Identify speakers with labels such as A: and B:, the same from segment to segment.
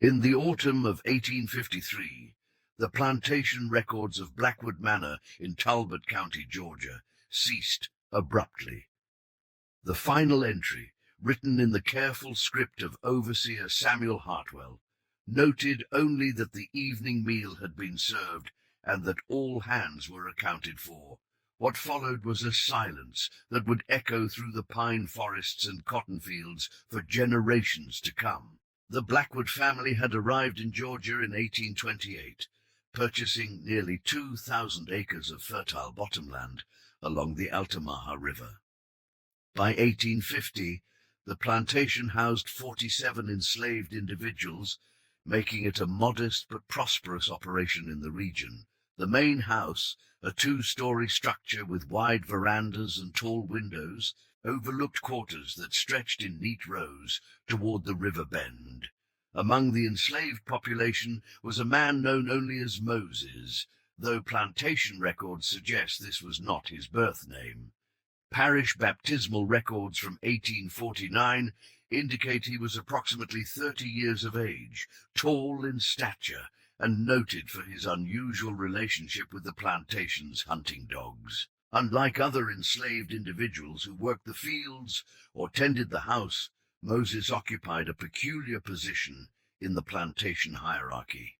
A: In the autumn of 1853, the plantation records of Blackwood Manor in Talbot County, Georgia, ceased abruptly. The final entry, written in the careful script of Overseer Samuel Hartwell, noted only that the evening meal had been served and that all hands were accounted for. What followed was a silence that would echo through the pine forests and cotton fields for generations to come. The Blackwood family had arrived in Georgia in 1828, purchasing nearly 2,000 acres of fertile bottomland along the Altamaha River. By 1850, the plantation housed 47 enslaved individuals, making it a modest but prosperous operation in the region. The main house, a two-story structure with wide verandas and tall windows, overlooked quarters that stretched in neat rows toward the river bend. Among the enslaved population was a man known only as Moses, though plantation records suggest this was not his birth name. Parish baptismal records from 1849 indicate he was approximately 30 years of age, tall in stature, and noted for his unusual relationship with the plantation's hunting dogs. Unlike other enslaved individuals who worked the fields or tended the house, Moses occupied a peculiar position in the plantation hierarchy.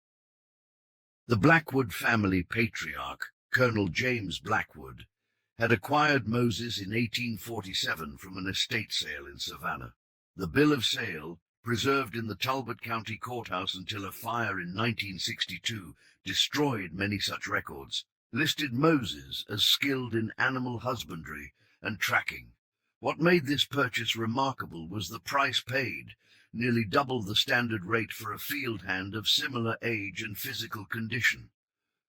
A: The Blackwood family patriarch, Colonel James Blackwood, had acquired Moses in 1847 from an estate sale in Savannah. The bill of sale, preserved in the Talbot County Courthouse until a fire in 1962 destroyed many such records, listed Moses as skilled in animal husbandry and tracking. What made this purchase remarkable was the price paid, nearly double the standard rate for a field hand of similar age and physical condition.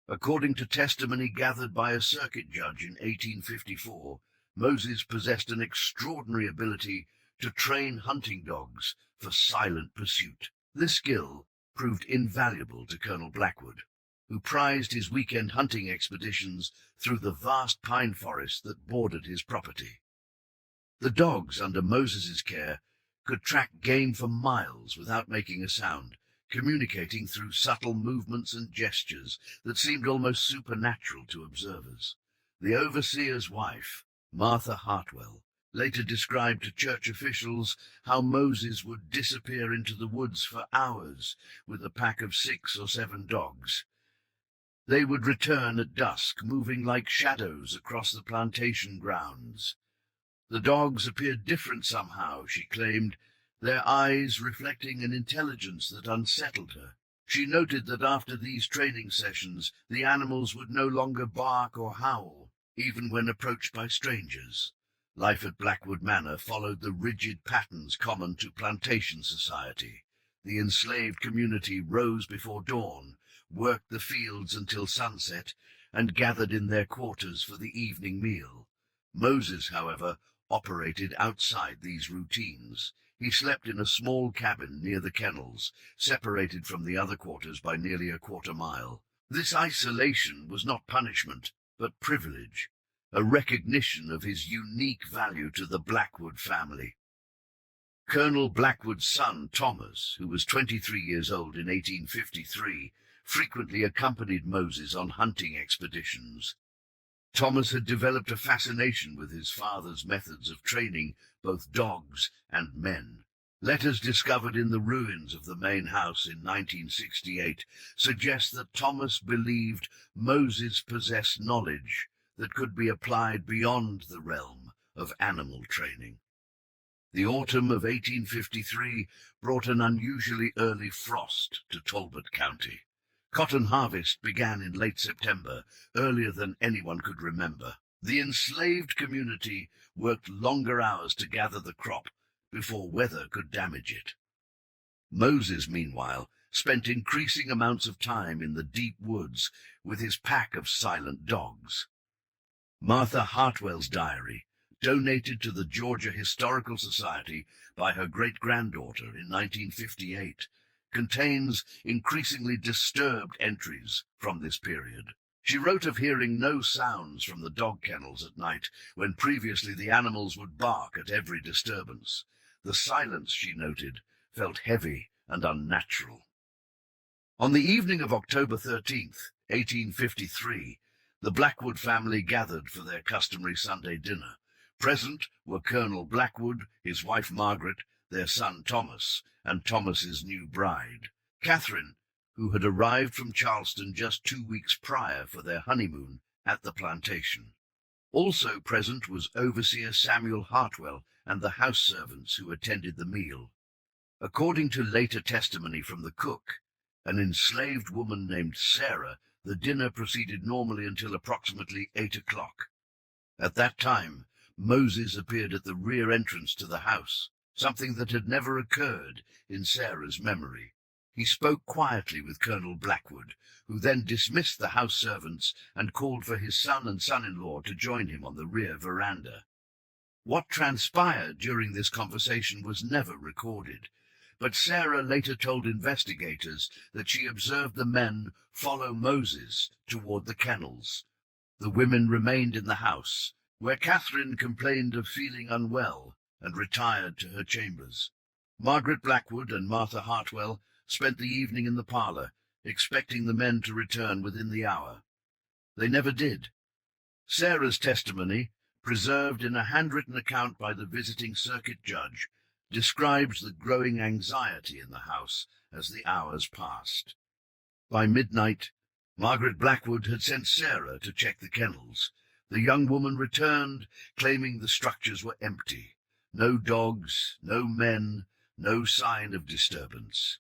A: According to testimony gathered by a circuit judge in 1854, Moses possessed an extraordinary ability to train hunting dogs for silent pursuit. This skill proved invaluable to Colonel Blackwood, who prized his weekend hunting expeditions through the vast pine forest that bordered his property. The dogs under Moses's care could track game for miles without making a sound, communicating through subtle movements and gestures that seemed almost supernatural to observers. The overseer's wife, Martha Hartwell, later described to church officials how Moses would disappear into the woods for hours with a pack of 6 or 7 dogs. They would return at dusk, moving like shadows across the plantation grounds. The dogs appeared different somehow, she claimed, their eyes reflecting an intelligence that unsettled her. She noted that after these training sessions, the animals would no longer bark or howl, even when approached by strangers. Life at Blackwood Manor followed the rigid patterns common to plantation society. The enslaved community rose before dawn, worked the fields until sunset, and gathered in their quarters for the evening meal. Moses, however, operated outside these routines. He slept in a small cabin near the kennels, separated from the other quarters by nearly a quarter mile. This isolation was not punishment, but privilege, a recognition of his unique value to the Blackwood family. Colonel Blackwood's son, Thomas, who was 23 years old in 1853, frequently accompanied Moses on hunting expeditions. Thomas had developed a fascination with his father's methods of training both dogs and men. Letters discovered in the ruins of the main house in 1968 suggest that Thomas believed Moses possessed knowledge that could be applied beyond the realm of animal training. The autumn of 1853 brought an unusually early frost to Talbot County. Cotton harvest began in late September, earlier than anyone could remember. The enslaved community worked longer hours to gather the crop before weather could damage it. Moses, meanwhile, spent increasing amounts of time in the deep woods with his pack of silent dogs. Martha Hartwell's diary, donated to the Georgia Historical Society by her great-granddaughter in 1958, contains increasingly disturbed entries from this period. She wrote of hearing no sounds from the dog kennels at night, when previously the animals would bark at every disturbance. The silence, she noted, felt heavy and unnatural. On the evening of October 13th, 1853, the Blackwood family gathered for their customary Sunday dinner. Present were Colonel Blackwood, his wife Margaret, their son Thomas, and Thomas's new bride, Catherine, who had arrived from Charleston just 2 weeks prior for their honeymoon at the plantation. Also present was Overseer Samuel Hartwell and the house servants who attended the meal. According to later testimony from the cook, an enslaved woman named Sarah, the dinner proceeded normally until approximately 8 o'clock. At that time, Moses appeared at the rear entrance to the house, something that had never occurred in Sarah's memory. He spoke quietly with Colonel Blackwood, who then dismissed the house servants and called for his son and son-in-law to join him on the rear veranda. What transpired during this conversation was never recorded, but Sarah later told investigators that she observed the men follow Moses toward the kennels. The women remained in the house, where Catherine complained of feeling unwell and retired to her chambers. Margaret Blackwood and Martha Hartwell spent the evening in the parlor, expecting the men to return within the hour. They never did. Sarah's testimony, preserved in a handwritten account by the visiting circuit judge, describes the growing anxiety in the house as the hours passed. By midnight, Margaret Blackwood had sent Sarah to check the kennels. The young woman returned, claiming the structures were empty. No dogs, no men, no sign of disturbance.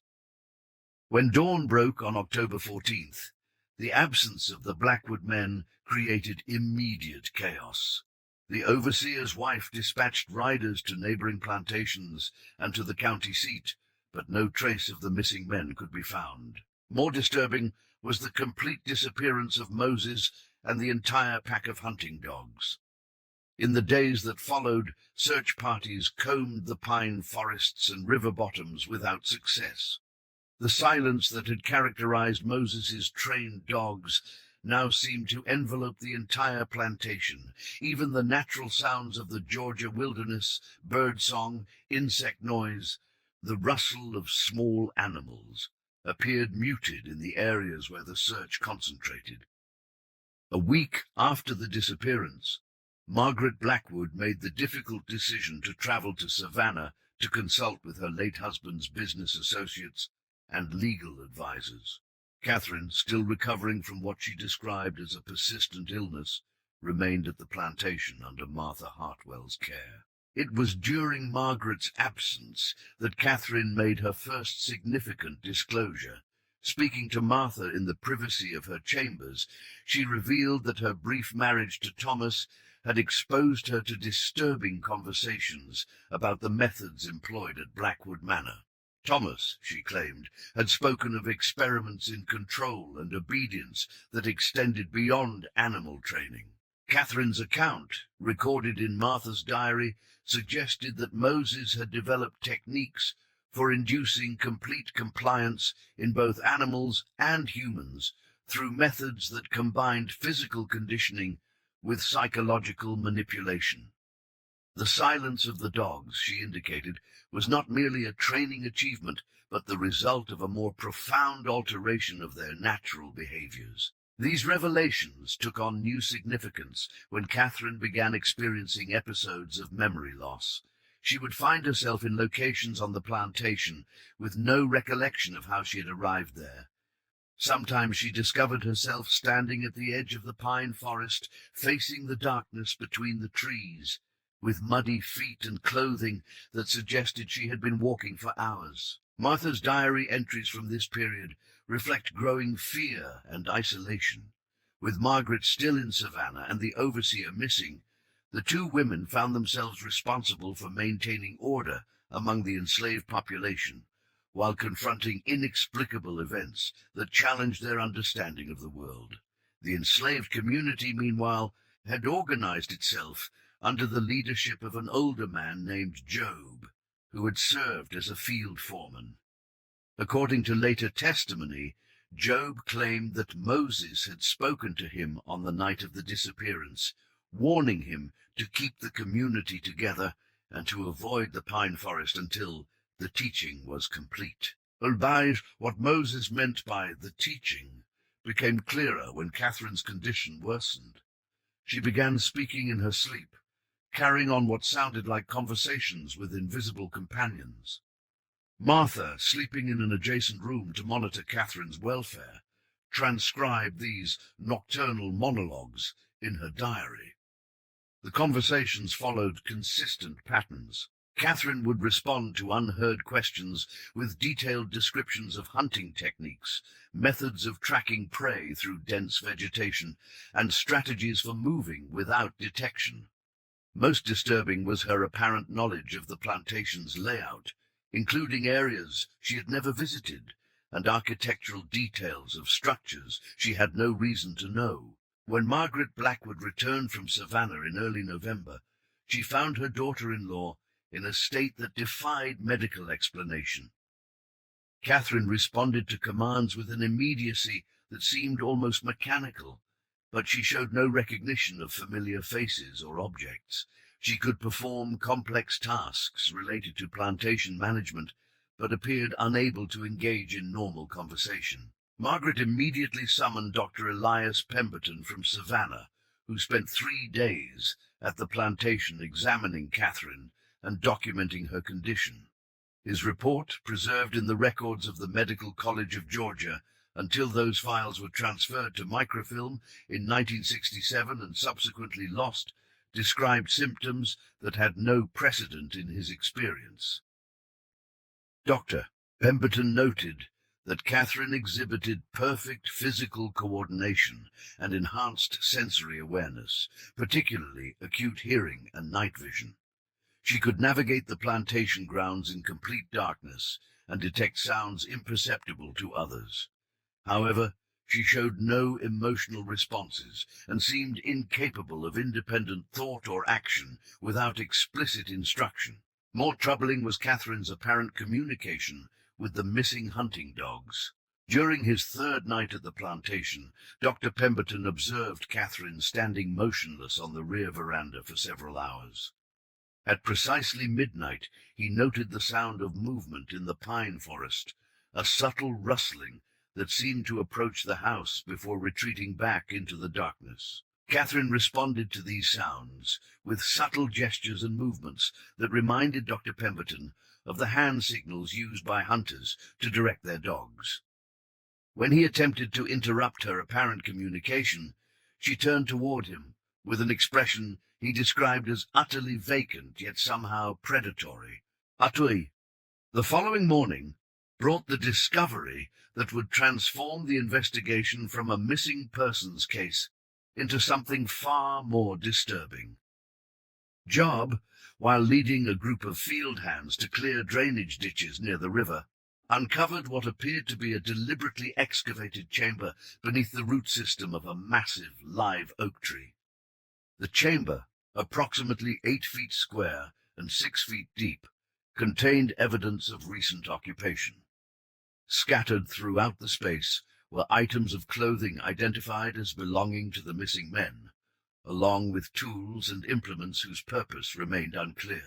A: When dawn broke on October 14th, the absence of the Blackwood men created immediate chaos. The overseer's wife dispatched riders to neighboring plantations and to the county seat, but no trace of the missing men could be found. More disturbing was the complete disappearance of Moses and the entire pack of hunting dogs. In the days that followed, search parties combed the pine forests and river bottoms without success. The silence that had characterized Moses's trained dogs now seemed to envelope the entire plantation. Even the natural sounds of the Georgia wilderness, bird song, insect noise, the rustle of small animals, appeared muted in the areas where the search concentrated. A week after the disappearance, Margaret Blackwood made the difficult decision to travel to Savannah to consult with her late husband's business associates and legal advisors. Catherine, still recovering from what she described as a persistent illness, remained at the plantation under Martha Hartwell's care. It was during Margaret's absence that Catherine made her first significant disclosure. Speaking to Martha in the privacy of her chambers, she revealed that her brief marriage to Thomas had exposed her to disturbing conversations about the methods employed at Blackwood Manor. Thomas, she claimed, had spoken of experiments in control and obedience that extended beyond animal training. Catherine's account, recorded in Martha's diary, suggested that Moses had developed techniques for inducing complete compliance in both animals and humans through methods that combined physical conditioning with psychological manipulation. The silence of the dogs, she indicated, was not merely a training achievement, but the result of a more profound alteration of their natural behaviors. These revelations took on new significance when Catherine began experiencing episodes of memory loss. She would find herself in locations on the plantation with no recollection of how she had arrived there. Sometimes she discovered herself standing at the edge of the pine forest, facing the darkness between the trees, with muddy feet and clothing that suggested she had been walking for hours. Martha's diary entries from this period reflect growing fear and isolation. With Margaret still in Savannah and the overseer missing, the two women found themselves responsible for maintaining order among the enslaved population, while confronting inexplicable events that challenged their understanding of the world. The enslaved community, meanwhile, had organized itself under the leadership of an older man named Job, who had served as a field foreman. According to later testimony, Job claimed that Moses had spoken to him on the night of the disappearance, warning him to keep the community together and to avoid the pine forest until the teaching was complete. Albeit what Moses meant by the teaching became clearer when Catherine's condition worsened. She began speaking in her sleep, carrying on what sounded like conversations with invisible companions. Martha, sleeping in an adjacent room to monitor Catherine's welfare, transcribed these nocturnal monologues in her diary. The conversations followed consistent patterns. Catherine would respond to unheard questions with detailed descriptions of hunting techniques, methods of tracking prey through dense vegetation, and strategies for moving without detection. Most disturbing was her apparent knowledge of the plantation's layout, including areas she had never visited and architectural details of structures she had no reason to know. When Margaret Blackwood returned from Savannah in early November, she found her daughter-in-law in a state that defied medical explanation. Catherine responded to commands with an immediacy that seemed almost mechanical, but she showed no recognition of familiar faces or objects. She could perform complex tasks related to plantation management, but appeared unable to engage in normal conversation. Margaret immediately summoned Dr. Elias Pemberton from Savannah, who spent 3 days at the plantation examining Catherine and documenting her condition. His report, preserved in the records of the Medical College of Georgia until those files were transferred to microfilm in 1967 and subsequently lost, described symptoms that had no precedent in his experience. Dr. Pemberton noted that Catherine exhibited perfect physical coordination and enhanced sensory awareness, particularly acute hearing and night vision. She could navigate the plantation grounds in complete darkness and detect sounds imperceptible to others. However, she showed no emotional responses and seemed incapable of independent thought or action without explicit instruction. More troubling was Catherine's apparent communication with the missing hunting dogs. During his 3rd night at the plantation, Dr. Pemberton observed Catherine standing motionless on the rear veranda for several hours. At precisely midnight, he noted the sound of movement in the pine forest, a subtle rustling that seemed to approach the house before retreating back into the darkness. Catherine responded to these sounds with subtle gestures and movements that reminded Dr. Pemberton of the hand signals used by hunters to direct their dogs. When he attempted to interrupt her apparent communication, she turned toward him with an expression he described as utterly vacant yet somehow predatory. Atui. The following morning brought the discovery that would transform the investigation from a missing persons case into something far more disturbing. Job, while leading a group of field hands to clear drainage ditches near the river, uncovered what appeared to be a deliberately excavated chamber beneath the root system of a massive live oak tree. The chamber, approximately 8 feet square and 6 feet deep, contained evidence of recent occupation. Scattered throughout the space were items of clothing identified as belonging to the missing men, along with tools and implements whose purpose remained unclear.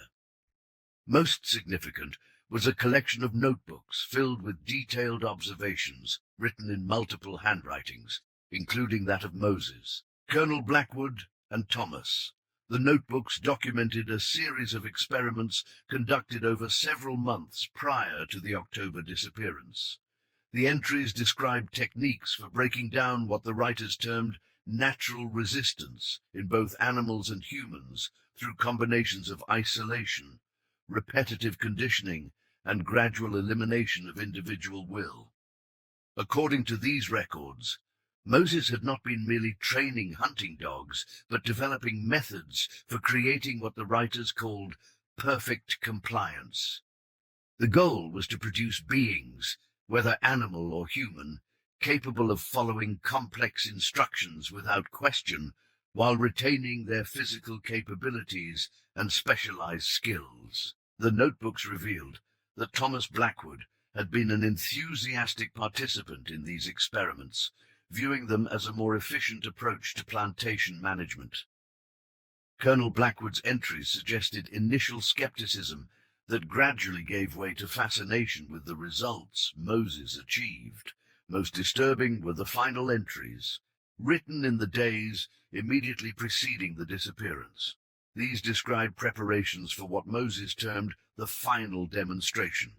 A: Most significant was a collection of notebooks filled with detailed observations written in multiple handwritings, including that of Moses, Colonel Blackwood, and Thomas. The notebooks documented a series of experiments conducted over several months prior to the October disappearance. The entries described techniques for breaking down what the writers termed natural resistance in both animals and humans through combinations of isolation, repetitive conditioning, and gradual elimination of individual will. According to these records, Moses had not been merely training hunting dogs, but developing methods for creating what the writers called perfect compliance. The goal was to produce beings, whether animal or human, capable of following complex instructions without question, while retaining their physical capabilities and specialized skills. The notebooks revealed that Thomas Blackwood had been an enthusiastic participant in these experiments, viewing them as a more efficient approach to plantation management. Colonel Blackwood's entries suggested initial skepticism that gradually gave way to fascination with the results Moses achieved. Most disturbing were the final entries, written in the days immediately preceding the disappearance. These describe preparations for what Moses termed the final demonstration,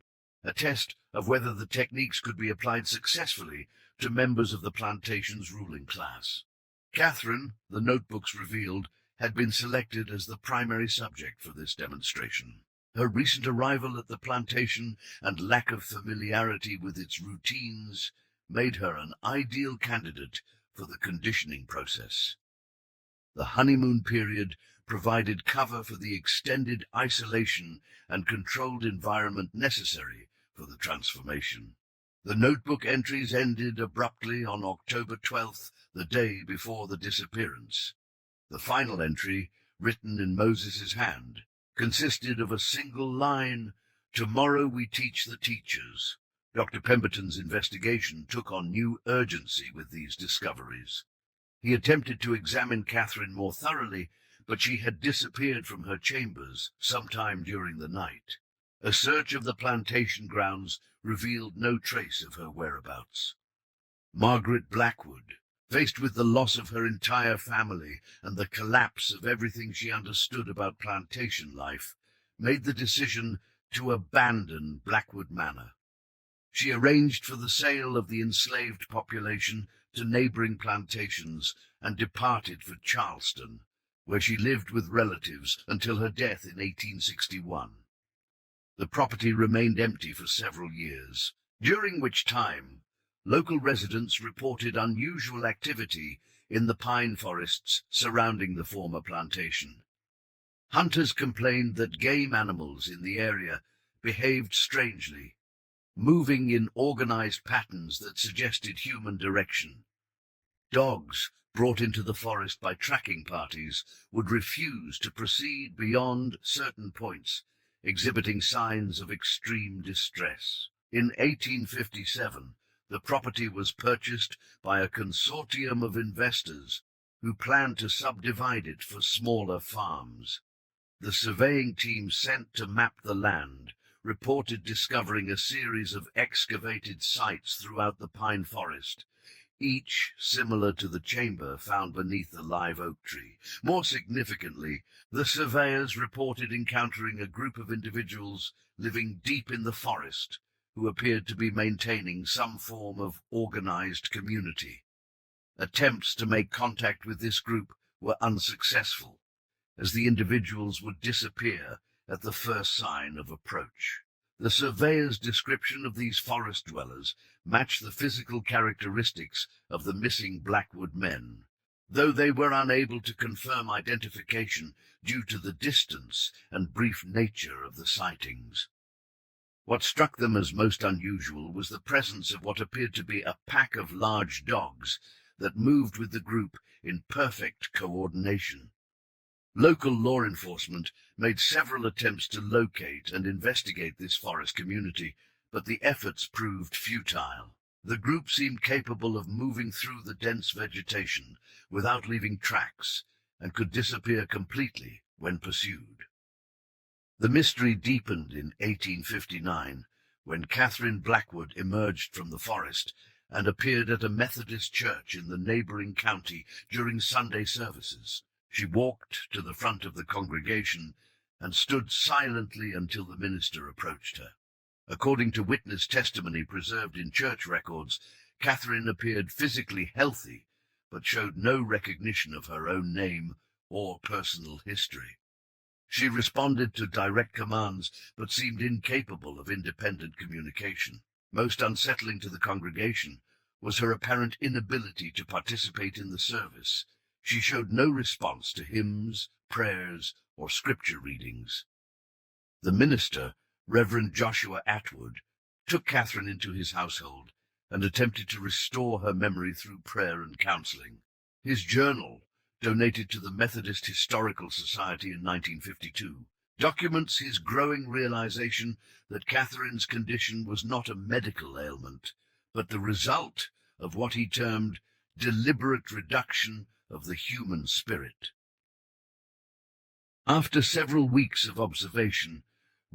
A: a test of whether the techniques could be applied successfully to members of the plantation's ruling class. Catherine, the notebooks revealed, had been selected as the primary subject for this demonstration. Her recent arrival at the plantation and lack of familiarity with its routines made her an ideal candidate for the conditioning process. The honeymoon period provided cover for the extended isolation and controlled environment necessary for the transformation. The notebook entries ended abruptly on October 12th, the day before the disappearance. The final entry, written in Moses's hand, consisted of a single line, "Tomorrow we teach the teachers." Dr. Pemberton's investigation took on new urgency with these discoveries. He attempted to examine Catherine more thoroughly, but she had disappeared from her chambers sometime during the night. A search of the plantation grounds revealed no trace of her whereabouts. Margaret Blackwood, faced with the loss of her entire family and the collapse of everything she understood about plantation life, made the decision to abandon Blackwood Manor. She arranged for the sale of the enslaved population to neighboring plantations and departed for Charleston, where she lived with relatives until her death in 1861. The property remained empty for several years, during which time local residents reported unusual activity in the pine forests surrounding the former plantation. Hunters complained that game animals in the area behaved strangely, moving in organized patterns that suggested human direction. Dogs brought into the forest by tracking parties would refuse to proceed beyond certain points, exhibiting signs of extreme distress. In 1857, the property was purchased by a consortium of investors who planned to subdivide it for smaller farms. The surveying team sent to map the land reported discovering a series of excavated sites throughout the pine forest, each similar to the chamber found beneath the live oak tree. More significantly, the surveyors reported encountering a group of individuals living deep in the forest who appeared to be maintaining some form of organized community. Attempts to make contact with this group were unsuccessful, as the individuals would disappear at the first sign of approach. The surveyor's description of these forest dwellers matched the physical characteristics of the missing Blackwood men, though they were unable to confirm identification due to the distance and brief nature of the sightings. What struck them as most unusual was the presence of what appeared to be a pack of large dogs that moved with the group in perfect coordination. Local law enforcement made several attempts to locate and investigate this forest community, but the efforts proved futile. The group seemed capable of moving through the dense vegetation without leaving tracks and could disappear completely when pursued. The mystery deepened in 1859 when Catherine Blackwood emerged from the forest and appeared at a Methodist church in the neighboring county during Sunday services. She walked to the front of the congregation and stood silently until the minister approached her. According to witness testimony preserved in church records, Catherine appeared physically healthy, but showed no recognition of her own name or personal history. She responded to direct commands, but seemed incapable of independent communication. Most unsettling to the congregation was her apparent inability to participate in the service. She showed no response to hymns, prayers, or scripture readings. The minister, Reverend Joshua Atwood, took Catherine into his household and attempted to restore her memory through prayer and counseling. His journal, donated to the Methodist Historical Society in 1952, documents his growing realization that Catherine's condition was not a medical ailment, but the result of what he termed deliberate reduction of the human spirit. After several weeks of observation,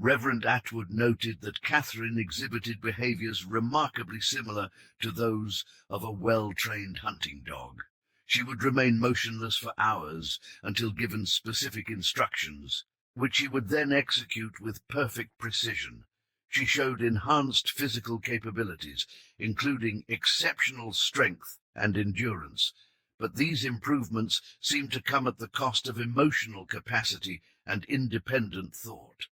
A: Reverend Atwood noted that Catherine exhibited behaviors remarkably similar to those of a well-trained hunting dog. She would remain motionless for hours until given specific instructions, which she would then execute with perfect precision. She showed enhanced physical capabilities, including exceptional strength and endurance, but these improvements seemed to come at the cost of emotional capacity and independent thought.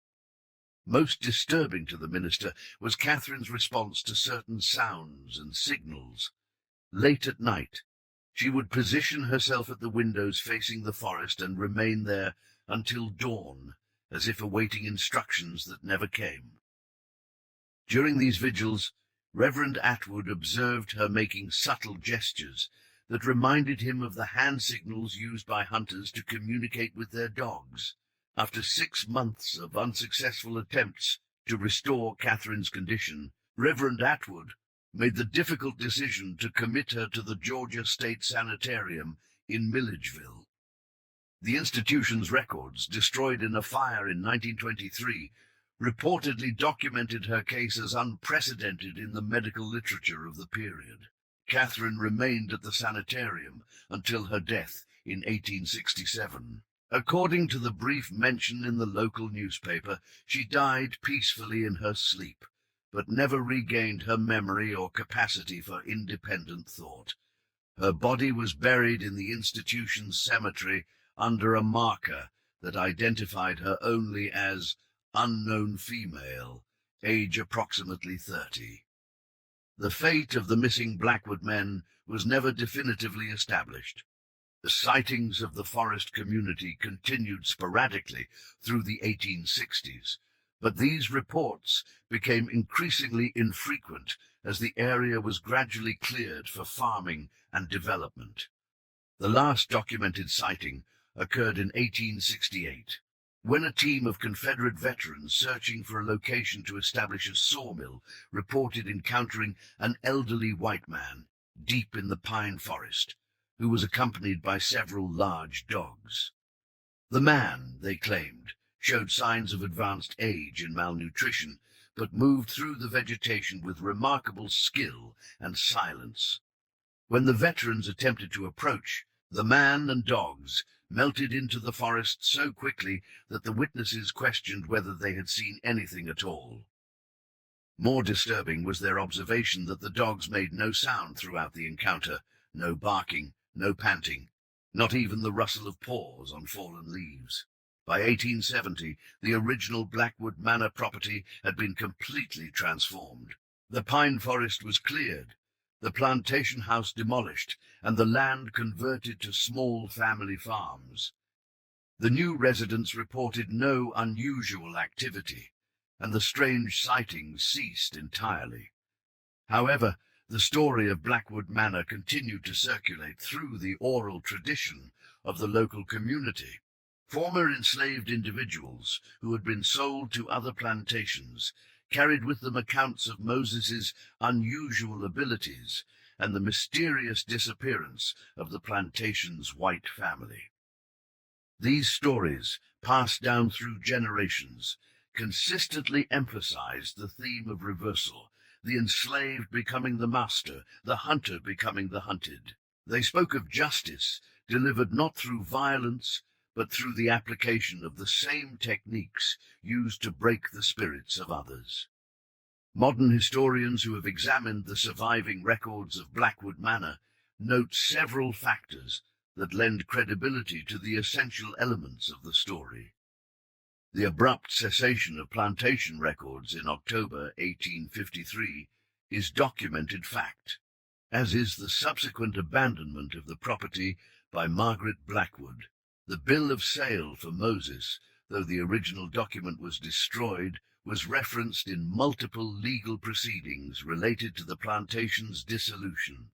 A: Most disturbing to the minister was Catherine's response to certain sounds and signals. Late at night, she would position herself at the windows facing the forest and remain there until dawn, as if awaiting instructions that never came. During these vigils, Reverend Atwood observed her making subtle gestures that reminded him of the hand signals used by hunters to communicate with their dogs. After 6 months of unsuccessful attempts to restore Catherine's condition, Reverend Atwood made the difficult decision to commit her to the Georgia State Sanitarium in Milledgeville. The institution's records, destroyed in a fire in 1923, reportedly documented her case as unprecedented in the medical literature of the period. Catherine remained at the sanitarium until her death in 1867. According to the brief mention in the local newspaper, she died peacefully in her sleep, but never regained her memory or capacity for independent thought. Her body was buried in the institution's cemetery under a marker that identified her only as unknown female, age approximately 30. The fate of the missing Blackwood men was never definitively established. The sightings of the forest community continued sporadically through the 1860s, but these reports became increasingly infrequent as the area was gradually cleared for farming and development. The last documented sighting occurred in 1868, when a team of Confederate veterans searching for a location to establish a sawmill reported encountering an elderly white man deep in the pine forest, who was accompanied by several large dogs. The man, they claimed, showed signs of advanced age and malnutrition, but moved through the vegetation with remarkable skill and silence. When the veterans attempted to approach, the man and dogs melted into the forest so quickly that the witnesses questioned whether they had seen anything at all. More disturbing was their observation that the dogs made no sound throughout the encounter, no barking, no panting, not even the rustle of paws on fallen leaves. By 1870, the original Blackwood Manor property had been completely transformed. The pine forest was cleared, the plantation house demolished, and the land converted to small family farms. The new residents reported no unusual activity, and the strange sightings ceased entirely. However, the story of Blackwood Manor continued to circulate through the oral tradition of the local community. Former enslaved individuals who had been sold to other plantations carried with them accounts of Moses's unusual abilities and the mysterious disappearance of the plantation's white family. These stories, passed down through generations, consistently emphasized the theme of reversal, the enslaved becoming the master, the hunter becoming the hunted. They spoke of justice, delivered not through violence, but through the application of the same techniques used to break the spirits of others. Modern historians who have examined the surviving records of Blackwood Manor note several factors that lend credibility to the essential elements of the story. The abrupt cessation of plantation records in October 1853 is documented fact, as is the subsequent abandonment of the property by Margaret Blackwood. The bill of sale for Moses, though the original document was destroyed, was referenced in multiple legal proceedings related to the plantation's dissolution.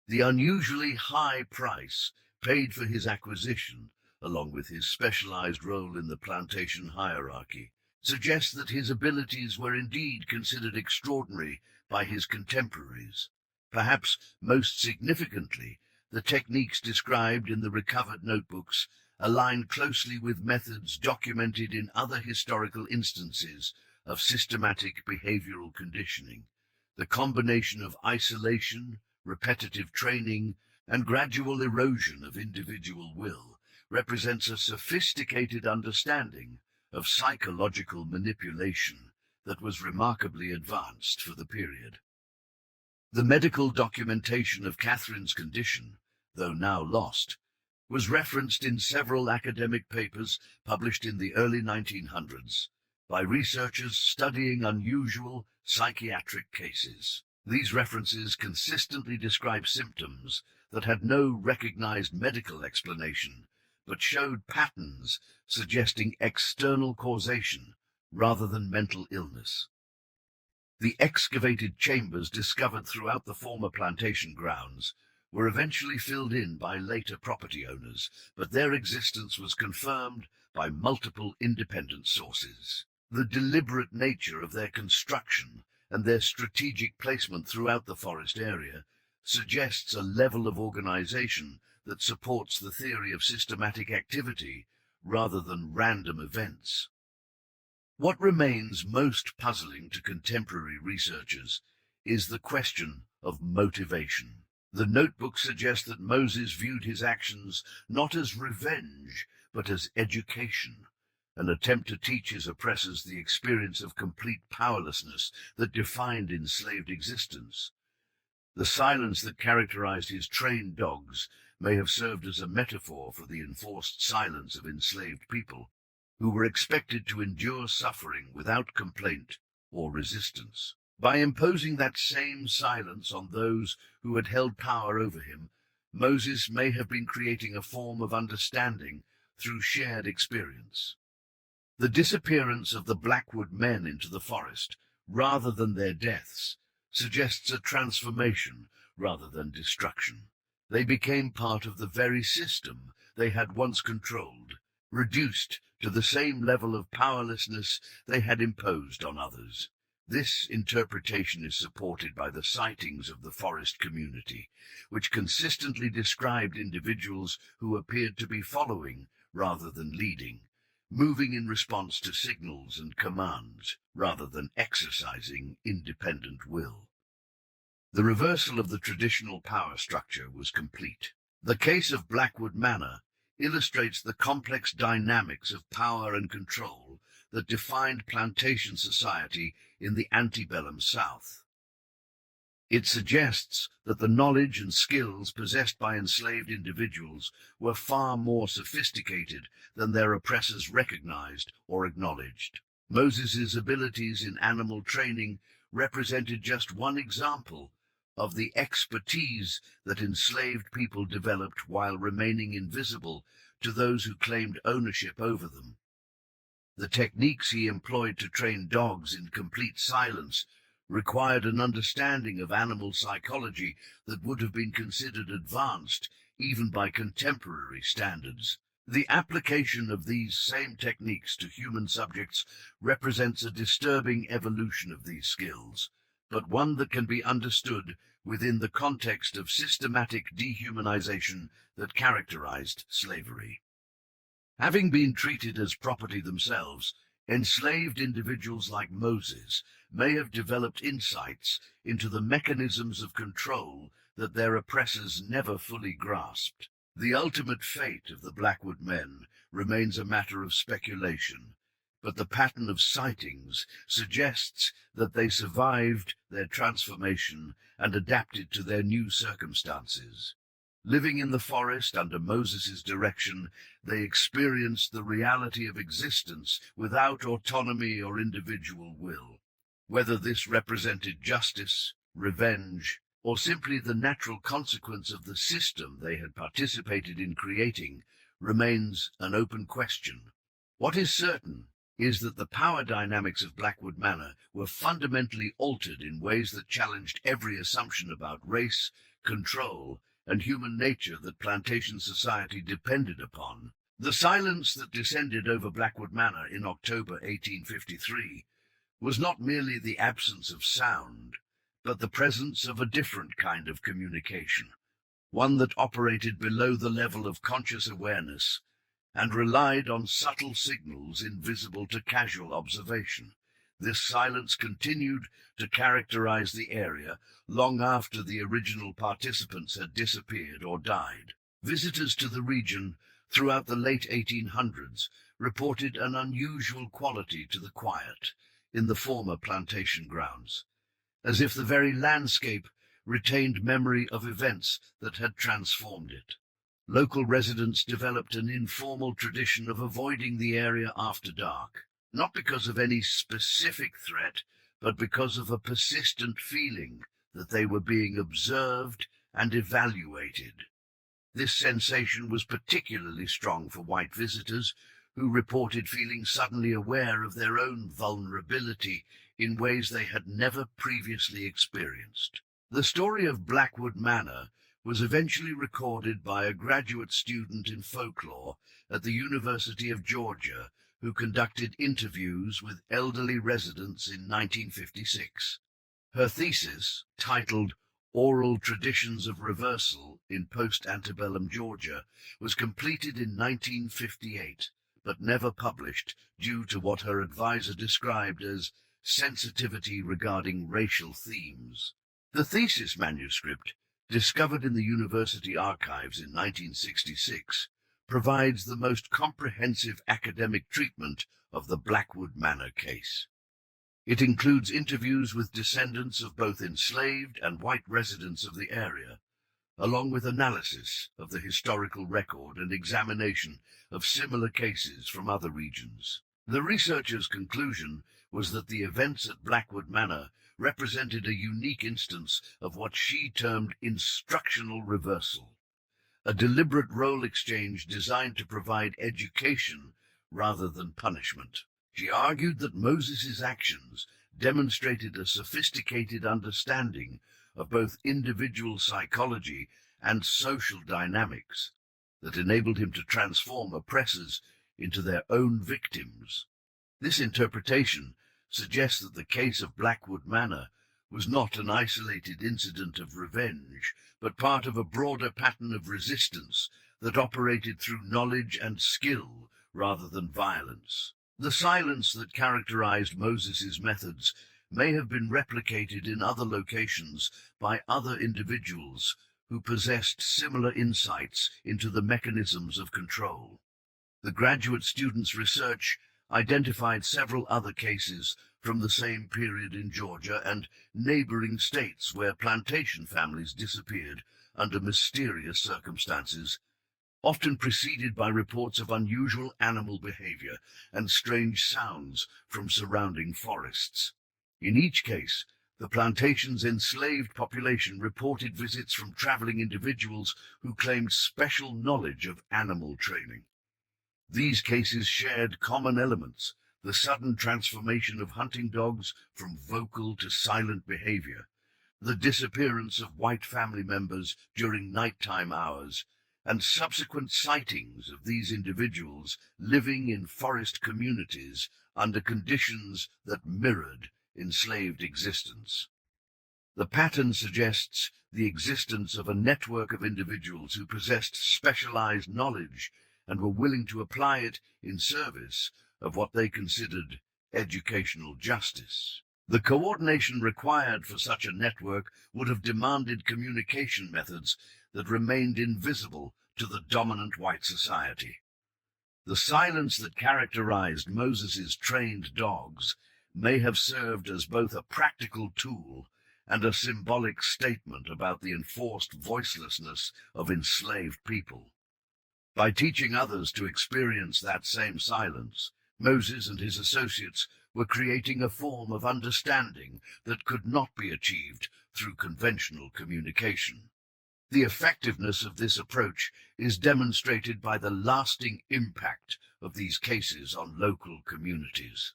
A: The unusually high price paid for his acquisition, along with his specialized role in the plantation hierarchy, suggests that his abilities were indeed considered extraordinary by his contemporaries. Perhaps most significantly, the techniques described in the recovered notebooks align closely with methods documented in other historical instances of systematic behavioral conditioning. The combination of isolation, repetitive training, and gradual erosion of individual will represents a sophisticated understanding of psychological manipulation that was remarkably advanced for the period. The medical documentation of Catherine's condition, though now lost, was referenced in several academic papers published in the early 1900s by researchers studying unusual psychiatric cases. These references consistently describe symptoms that had no recognized medical explanation, but showed patterns suggesting external causation rather than mental illness. The excavated chambers discovered throughout the former plantation grounds were eventually filled in by later property owners, but their existence was confirmed by multiple independent sources. The deliberate nature of their construction and their strategic placement throughout the forest area suggests a level of organization that supports the theory of systematic activity rather than random events. What remains most puzzling to contemporary researchers is the question of motivation. The notebook suggests that Moses viewed his actions not as revenge, but as education, an attempt to teach his oppressors the experience of complete powerlessness that defined enslaved existence. The silence that characterized his trained dogs may have served as a metaphor for the enforced silence of enslaved people, who were expected to endure suffering without complaint or resistance. By imposing that same silence on those who had held power over him, Moses may have been creating a form of understanding through shared experience. The disappearance of the Blackwood men into the forest, rather than their deaths, suggests a transformation rather than destruction. They became part of the very system they had once controlled, reduced to the same level of powerlessness they had imposed on others. This interpretation is supported by the sightings of the forest community, which consistently described individuals who appeared to be following rather than leading, moving in response to signals and commands rather than exercising independent will. The reversal of the traditional power structure was complete. The case of Blackwood Manor illustrates the complex dynamics of power and control that defined plantation society in the antebellum South. It suggests that the knowledge and skills possessed by enslaved individuals were far more sophisticated than their oppressors recognized or acknowledged. Moses's abilities in animal training represented just one example of the expertise that enslaved people developed while remaining invisible to those who claimed ownership over them. The techniques he employed to train dogs in complete silence required an understanding of animal psychology that would have been considered advanced even by contemporary standards. The application of these same techniques to human subjects represents a disturbing evolution of these skills, but one that can be understood within the context of systematic dehumanization that characterized slavery. Having been treated as property themselves, enslaved individuals like Moses may have developed insights into the mechanisms of control that their oppressors never fully grasped. The ultimate fate of the Blackwood men remains a matter of speculation, but the pattern of sightings suggests that they survived their transformation and adapted to their new circumstances. Living in the forest under Moses' direction, they experienced the reality of existence without autonomy or individual will. Whether this represented justice, revenge, or simply the natural consequence of the system they had participated in creating remains an open question. What is certain is that the power dynamics of Blackwood Manor were fundamentally altered in ways that challenged every assumption about race, control, and human nature that plantation society depended upon. The silence that descended over Blackwood Manor in October 1853 was not merely the absence of sound, but the presence of a different kind of communication, one that operated below the level of conscious awareness and relied on subtle signals invisible to casual observation. This silence continued to characterize the area long after the original participants had disappeared or died. Visitors to the region throughout the late 1800s reported an unusual quality to the quiet in the former plantation grounds, as if the very landscape retained memory of events that had transformed it. Local residents developed an informal tradition of avoiding the area after dark, not because of any specific threat, but because of a persistent feeling that they were being observed and evaluated. This sensation was particularly strong for white visitors, who reported feeling suddenly aware of their own vulnerability in ways they had never previously experienced. The story of Blackwood Manor was eventually recorded by a graduate student in folklore at the University of Georgia who conducted interviews with elderly residents in 1956. Her thesis, titled Oral Traditions of Reversal in Post-Antebellum Georgia, was completed in 1958, but never published due to what her advisor described as sensitivity regarding racial themes. The thesis manuscript, discovered in the university archives in 1966, provides the most comprehensive academic treatment of the Blackwood Manor case. It includes interviews with descendants of both enslaved and white residents of the area, along with analysis of the historical record and examination of similar cases from other regions. The researchers' conclusion was that the events at Blackwood Manor represented a unique instance of what she termed instructional reversal, a deliberate role exchange designed to provide education rather than punishment. She argued that Moses's actions demonstrated a sophisticated understanding of both individual psychology and social dynamics that enabled him to transform oppressors into their own victims. This interpretation suggests that the case of Blackwood Manor was not an isolated incident of revenge, but part of a broader pattern of resistance that operated through knowledge and skill rather than violence. The silence that characterized Moses's methods may have been replicated in other locations by other individuals who possessed similar insights into the mechanisms of control. The graduate student's research identified several other cases from the same period in Georgia and neighboring states where plantation families disappeared under mysterious circumstances, often preceded by reports of unusual animal behavior and strange sounds from surrounding forests. In each case, the plantation's enslaved population reported visits from traveling individuals who claimed special knowledge of animal training. These cases shared common elements: the sudden transformation of hunting dogs from vocal to silent behavior, the disappearance of white family members during nighttime hours, and subsequent sightings of these individuals living in forest communities under conditions that mirrored enslaved existence. The pattern suggests the existence of a network of individuals who possessed specialized knowledge and were willing to apply it in service of what they considered educational justice. The coordination required for such a network would have demanded communication methods that remained invisible to the dominant white society. The silence that characterized Moses's trained dogs may have served as both a practical tool and a symbolic statement about the enforced voicelessness of enslaved people. By teaching others to experience that same silence, Moses and his associates were creating a form of understanding that could not be achieved through conventional communication. The effectiveness of this approach is demonstrated by the lasting impact of these cases on local communities.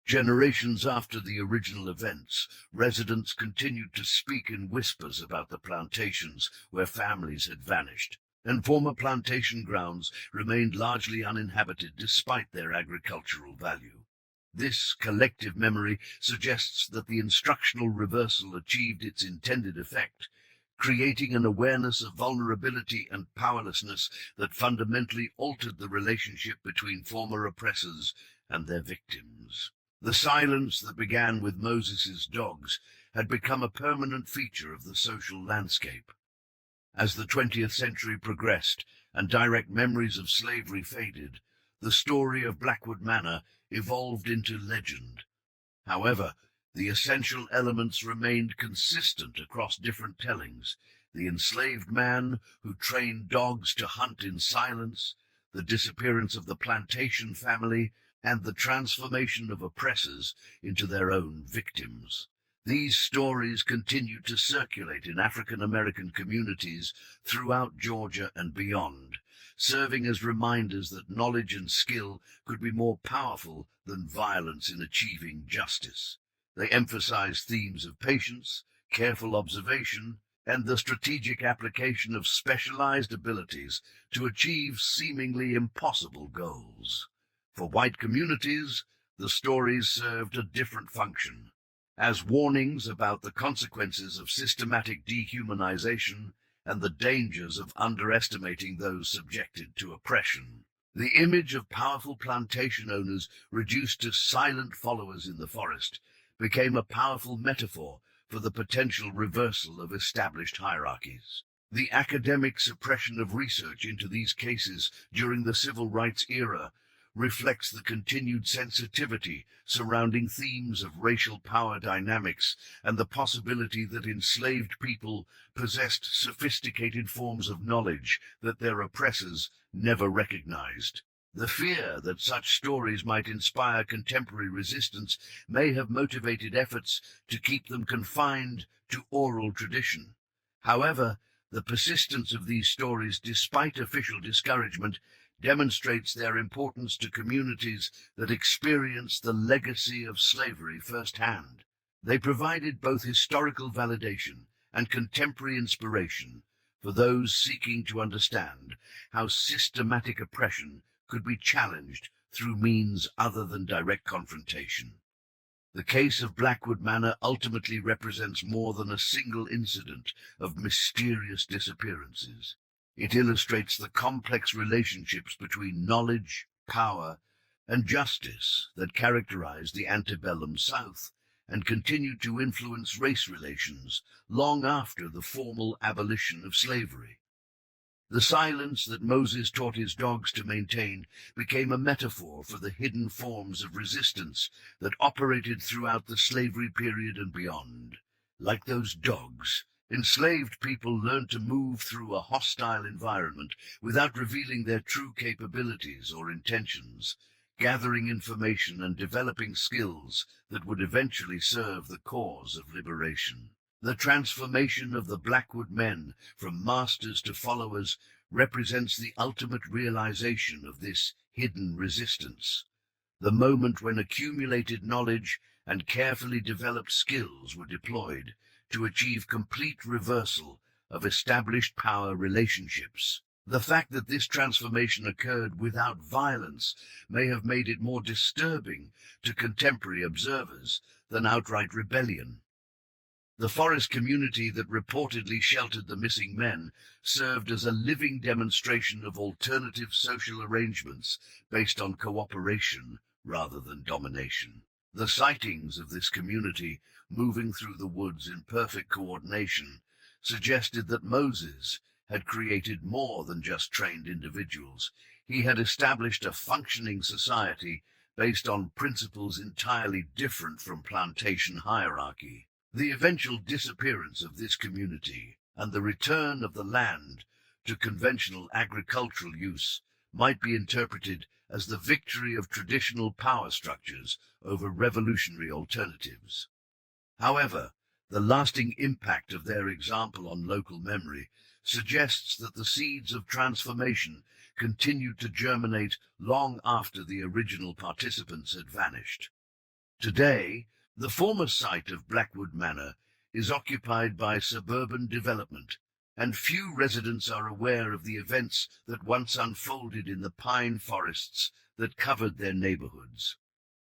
A: Generations after the original events, residents continued to speak in whispers about the plantations where families had vanished, and former plantation grounds remained largely uninhabited despite their agricultural value. This collective memory suggests that the instructional reversal achieved its intended effect, creating an awareness of vulnerability and powerlessness that fundamentally altered the relationship between former oppressors and their victims. The silence that began with Moses's dogs had become a permanent feature of the social landscape. As the 20th century progressed and direct memories of slavery faded, the story of Blackwood Manor evolved into legend. However, the essential elements remained consistent across different tellings: the enslaved man who trained dogs to hunt in silence, the disappearance of the plantation family, and the transformation of oppressors into their own victims. These stories continued to circulate in African American communities throughout Georgia and beyond, serving as reminders that knowledge and skill could be more powerful than violence in achieving justice. They emphasized themes of patience, careful observation, and the strategic application of specialized abilities to achieve seemingly impossible goals. For white communities, the stories served a different function, as warnings about the consequences of systematic dehumanization and the dangers of underestimating those subjected to oppression. The image of powerful plantation owners reduced to silent followers in the forest became a powerful metaphor for the potential reversal of established hierarchies. The academic suppression of research into these cases during the civil rights era reflects the continued sensitivity surrounding themes of racial power dynamics and the possibility that enslaved people possessed sophisticated forms of knowledge that their oppressors never recognized. The fear that such stories might inspire contemporary resistance may have motivated efforts to keep them confined to oral tradition. However, the persistence of these stories, despite official discouragement, demonstrates their importance to communities that experience the legacy of slavery firsthand. They provided both historical validation and contemporary inspiration for those seeking to understand how systematic oppression could be challenged through means other than direct confrontation. The case of Blackwood Manor ultimately represents more than a single incident of mysterious disappearances. It illustrates the complex relationships between knowledge, power, and justice that characterized the antebellum South and continued to influence race relations long after the formal abolition of slavery. The silence that Moses taught his dogs to maintain became a metaphor for the hidden forms of resistance that operated throughout the slavery period and beyond. Like those dogs, enslaved people learned to move through a hostile environment without revealing their true capabilities or intentions, gathering information and developing skills that would eventually serve the cause of liberation. The transformation of the Blackwood men from masters to followers represents the ultimate realization of this hidden resistance, the moment when accumulated knowledge and carefully developed skills were deployed to achieve complete reversal of established power relationships. The fact that this transformation occurred without violence may have made it more disturbing to contemporary observers than outright rebellion. The forest community that reportedly sheltered the missing men served as a living demonstration of alternative social arrangements based on cooperation rather than domination. The sightings of this community moving through the woods in perfect coordination suggested that Moses had created more than just trained individuals. He had established a functioning society based on principles entirely different from plantation hierarchy. The eventual disappearance of this community and the return of the land to conventional agricultural use might be interpreted as the victory of traditional power structures over revolutionary alternatives. However, the lasting impact of their example on local memory suggests that the seeds of transformation continued to germinate long after the original participants had vanished. Today, the former site of Blackwood Manor is occupied by suburban development, and few residents are aware of the events that once unfolded in the pine forests that covered their neighborhoods.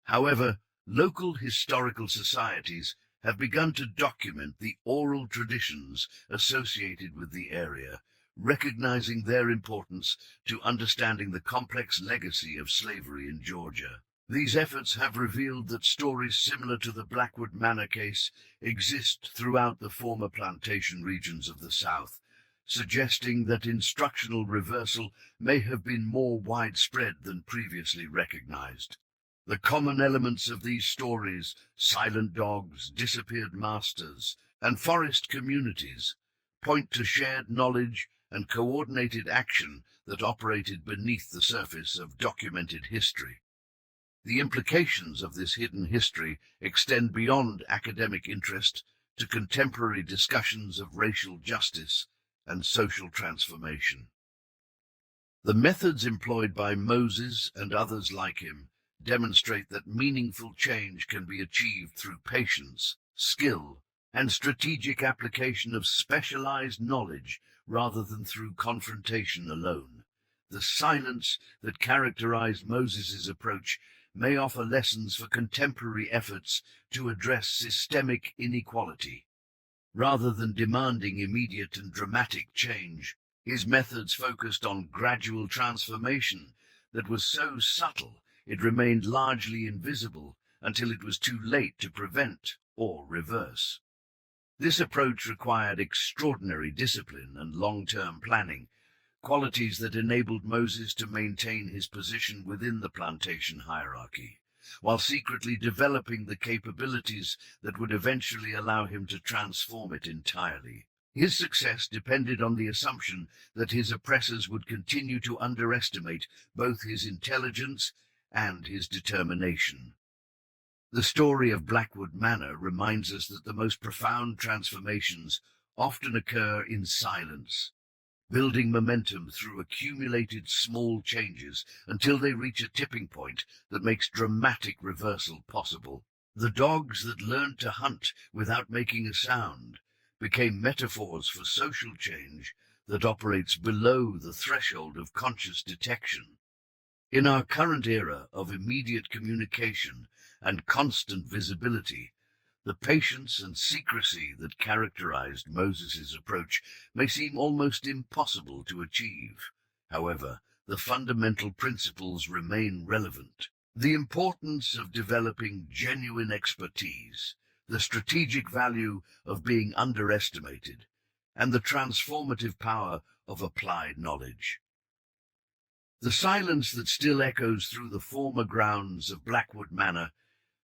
A: However, local historical societies have begun to document the oral traditions associated with the area, recognizing their importance to understanding the complex legacy of slavery in Georgia. These efforts have revealed that stories similar to the Blackwood Manor case exist throughout the former plantation regions of the South, suggesting that instructional reversal may have been more widespread than previously recognized. The common elements of these stories, silent dogs, disappeared masters, and forest communities, point to shared knowledge and coordinated action that operated beneath the surface of documented history. The implications of this hidden history extend beyond academic interest to contemporary discussions of racial justice and social transformation. The methods employed by Moses and others like him demonstrate that meaningful change can be achieved through patience, skill, and strategic application of specialized knowledge rather than through confrontation alone. The silence that characterized Moses's approach may offer lessons for contemporary efforts to address systemic inequality. Rather than demanding immediate and dramatic change, his methods focused on gradual transformation that was so subtle it remained largely invisible until it was too late to prevent or reverse. This approach required extraordinary discipline and long-term planning, qualities that enabled Moses to maintain his position within the plantation hierarchy, while secretly developing the capabilities that would eventually allow him to transform it entirely. His success depended on the assumption that his oppressors would continue to underestimate both his intelligence and his determination. The story of Blackwood Manor reminds us that the most profound transformations often occur in silence, building momentum through accumulated small changes until they reach a tipping point that makes dramatic reversal possible. The dogs that learned to hunt without making a sound became metaphors for social change that operates below the threshold of conscious detection. In our current era of immediate communication and constant visibility, the patience and secrecy that characterized Moses's approach may seem almost impossible to achieve. However, the fundamental principles remain relevant. The importance of developing genuine expertise, the strategic value of being underestimated, and the transformative power of applied knowledge. The silence that still echoes through the former grounds of Blackwood Manor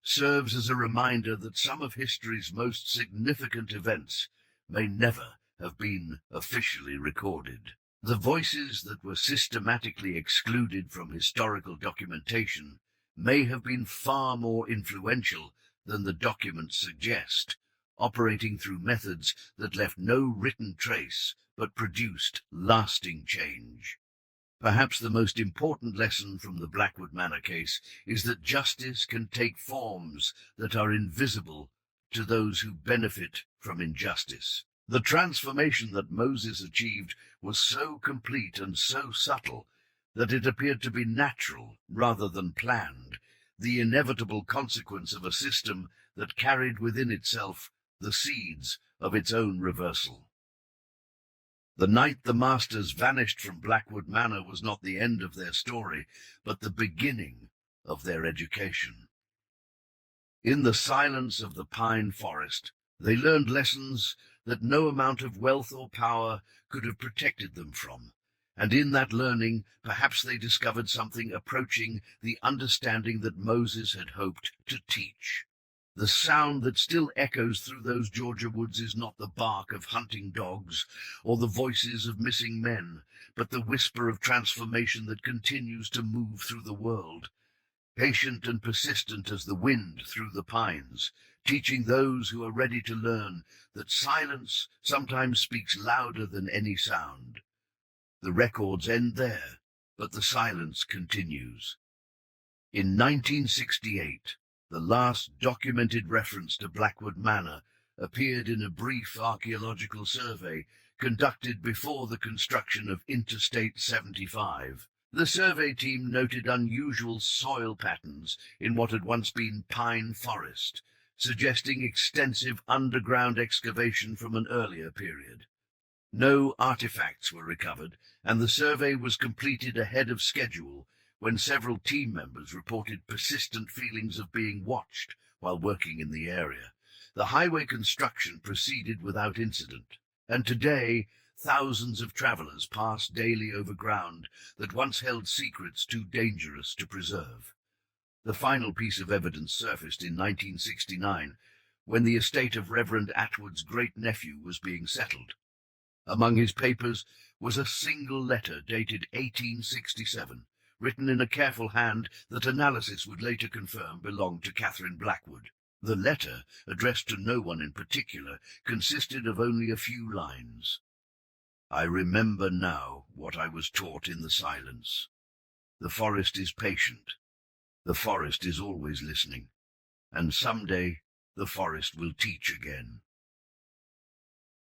A: serves as a reminder that some of history's most significant events may never have been officially recorded. The voices that were systematically excluded from historical documentation may have been far more influential than the documents suggest, operating through methods that left no written trace but produced lasting change. Perhaps the most important lesson from the Blackwood Manor case is that justice can take forms that are invisible to those who benefit from injustice. The transformation that Moses achieved was so complete and so subtle that it appeared to be natural rather than planned, the inevitable consequence of a system that carried within itself the seeds of its own reversal. The night the masters vanished from Blackwood Manor was not the end of their story, but the beginning of their education. In the silence of the pine forest, they learned lessons that no amount of wealth or power could have protected them from, and in that learning, perhaps they discovered something approaching the understanding that Moses had hoped to teach. The sound that still echoes through those Georgia woods is not the bark of hunting dogs or the voices of missing men, but the whisper of transformation that continues to move through the world, patient and persistent as the wind through the pines, teaching those who are ready to learn that silence sometimes speaks louder than any sound. The records end there, but the silence continues. In 1968, the last documented reference to Blackwood Manor appeared in a brief archaeological survey conducted before the construction of Interstate 75. The survey team noted unusual soil patterns in what had once been pine forest, suggesting extensive underground excavation from an earlier period. No artifacts were recovered, and the survey was completed ahead of schedule when several team members reported persistent feelings of being watched while working in the area. The highway construction proceeded without incident, and today thousands of travelers pass daily over ground that once held secrets too dangerous to preserve. The final piece of evidence surfaced in 1969 when the estate of Reverend Atwood's great-nephew was being settled. Among his papers was a single letter dated 1867, written in a careful hand that analysis would later confirm belonged to Catherine Blackwood. The letter, addressed to no one in particular, consisted of only a few lines. "I remember now what I was taught in the silence. The forest is patient. The forest is always listening. And someday the forest will teach again."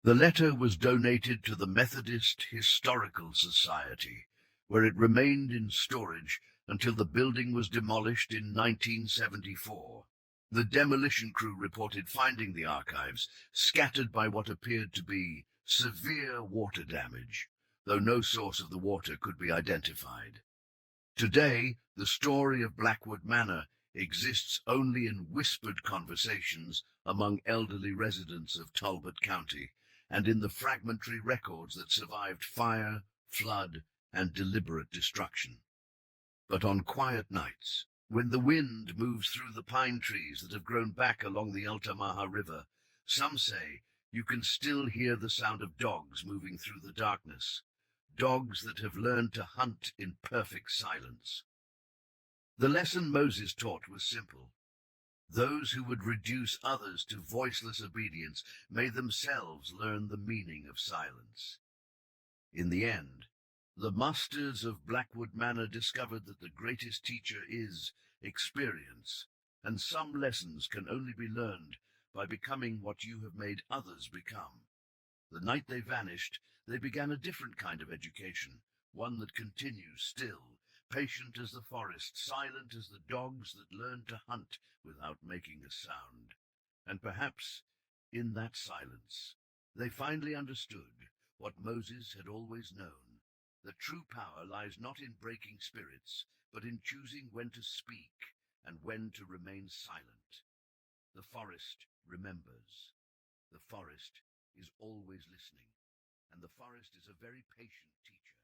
A: The letter was donated to the Methodist Historical Society, where it remained in storage until the building was demolished in 1974. The demolition crew reported finding the archives scattered by what appeared to be severe water damage, though no source of the water could be identified. Today, the story of Blackwood Manor exists only in whispered conversations among elderly residents of Talbot County, and in the fragmentary records that survived fire, flood, and deliberate destruction. But on quiet nights, when the wind moves through the pine trees that have grown back along the Altamaha River, some say you can still hear the sound of dogs moving through the darkness, dogs that have learned to hunt in perfect silence. The lesson Moses taught was simple. Those who would reduce others to voiceless obedience may themselves learn the meaning of silence. In the end, the masters of Blackwood Manor discovered that the greatest teacher is experience, and some lessons can only be learned by becoming what you have made others become. The night they vanished, they began a different kind of education, one that continues still, patient as the forest, silent as the dogs that learn to hunt without making a sound. And perhaps, in that silence, they finally understood what Moses had always known. The true power lies not in breaking spirits, but in choosing when to speak and when to remain silent. The forest remembers. The forest is always listening, and the forest is a very patient teacher.